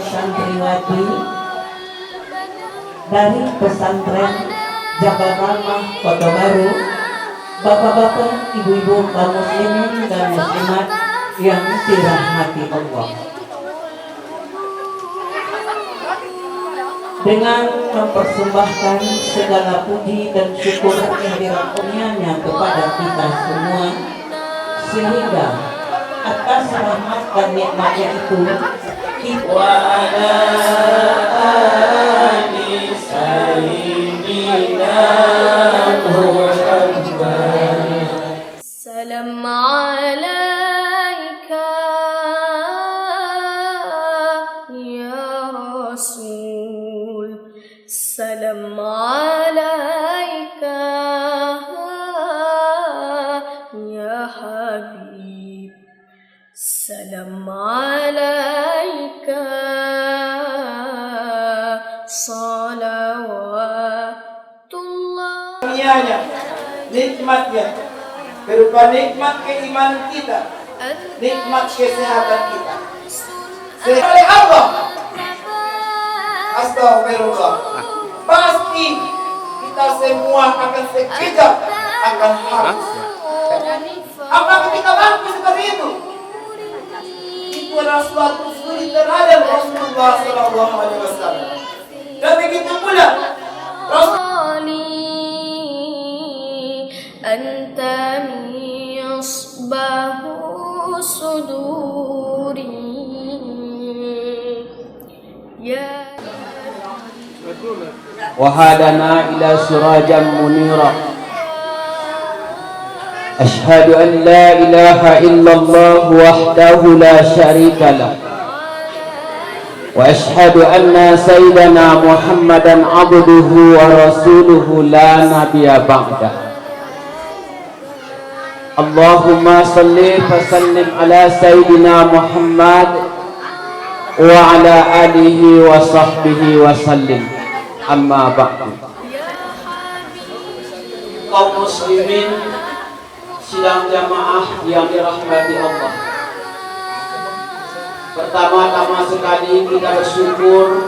Santriwati dari pesantren Jabal Rahmah Kota Baru, bapak-bapak, ibu-ibu, kaum muslimin dan muslimat yang dirahmati Allah. Dengan mempersembahkan segala puji dan syukur yang dirahmatinya kepada kita semua, sehingga atas rahmat dan nikmatnya itu wa ala ali sayyidina Muhammad. Salam alaika ya Rasul, salam alaika ya Habib, salam alaika salawatullah. Nikmatnya berupa nikmat keimanan kita, nikmat kesehatan kita. Oleh Allah, astagfirullah, pasti semua akan sekejap akan habis. Apa ketika waktu seperti itu? Itu adalah suatu suri terhadap Rasulullah SAW. Dan begitu pula أنت مصباح صدوري يا وهدنا إلى سراجا منيرا أشهد أن لا إله إلا الله وحده لا شريك له وأشهد أن سيدنا محمدا عبده ورسوله لا نبي بعده اللهم صل وسلم على سيدنا محمد وعلى آله وصحبه وسلم أما بعد. Kaum muslimin sidang jamaah yang dirahmati Allah, pertama-tama sekali kita bersyukur